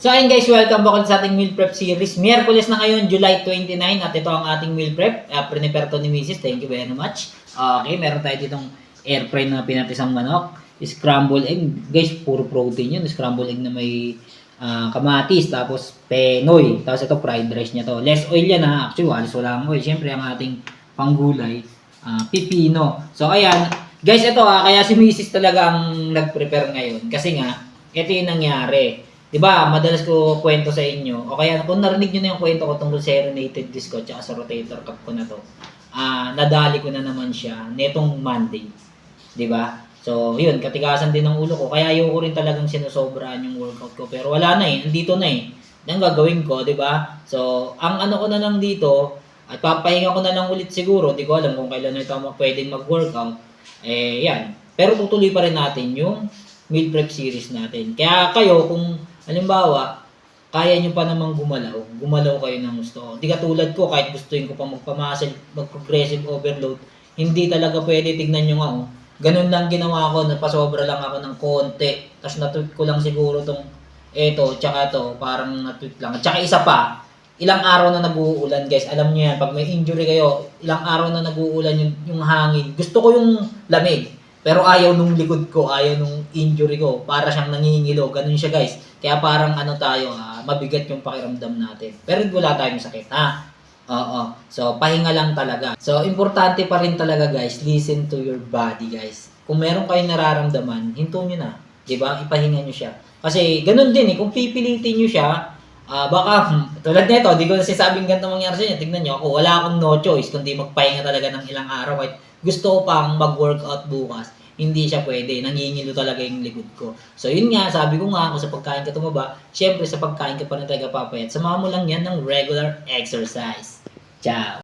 So ayun guys, welcome back sa ating meal prep series. Miyerkules na ngayon, July 29 at ito ang ating meal prep. Prepare to ni Mrs. Thank you very much. Okay, meron tayo ditong air fry na pinatisang manok. Scrambled egg. Guys, puro protein yun. Scrambled egg na may kamatis, tapos penoy. Tapos ito fried rice niya to. Less oil yan ha. Actually, walis wala ang oil. Siyempre ang ating panggulay, pipino. So ayan, guys, ito kaya si Mrs. talaga ang nag-prepare ngayon. Kasi nga, ito yung nangyari. Diba, madalas ko kwento sa inyo, o kaya kung narinig nyo na yung kwento ko tungkol sa aerated disc ko at sa rotator cuff ko na to, nadali ko na naman siya netong Monday. Diba? So, yun, katigasan din ng ulo ko, kaya ayoko rin talagang sinusobrahan yung workout ko. Pero wala na eh, andito na eh. Ang gagawin ko, diba? So, ang ano ko na lang dito, at papahinga ko na lang ulit siguro, di ko alam kung kailan ito pwedeng mag-workout, yan. Pero tutuloy pa rin natin yung meal prep series natin. Kaya kayo, kung halimbawa, kaya nyo pa namang gumalaw kayo ng gusto. Di katulad ko, kahit gustuin ko pa magpamuscle, mag-progressive overload, hindi talaga pwede. Tignan nyo nga, ganun lang ginawa ko, napasobra lang ako ng konti, tapos natweak ko lang siguro tong eto, tsaka to, parang natweak lang. Tsaka isa pa, ilang araw na nag-uulan guys, alam nyo yan, pag may injury kayo, ilang araw na nag-uulan yung hangin, gusto ko yung lamig. Pero ayaw nung likod ko, ayaw nung injury ko, para siyang nangingilo, ganun siya guys. Kaya parang ano tayo, mabigat yung pakiramdam natin. Pero wala tayong sakit, Oo. So, pahinga lang talaga. So, importante pa rin talaga guys, listen to your body guys. Kung meron kayong nararamdaman, hinto nyo na. Diba? Ipahinga nyo siya. Kasi ganun din kung pipilitin nyo siya, baka, tulad nito, di ko nasasabing ganito mangyari sa inyo. Tignan nyo, ako, wala akong no choice, kundi magpahinga talaga ng ilang araw. Kahit gusto ko pang mag-workout bukas, hindi siya pwede. Nangingilo talaga yung likod ko. So, yun nga, sabi ko nga, kung sa pagkain ka tumaba, syempre sa pagkain ka pa rin talaga papayat. Samahan mo lang yan ng regular exercise. Ciao!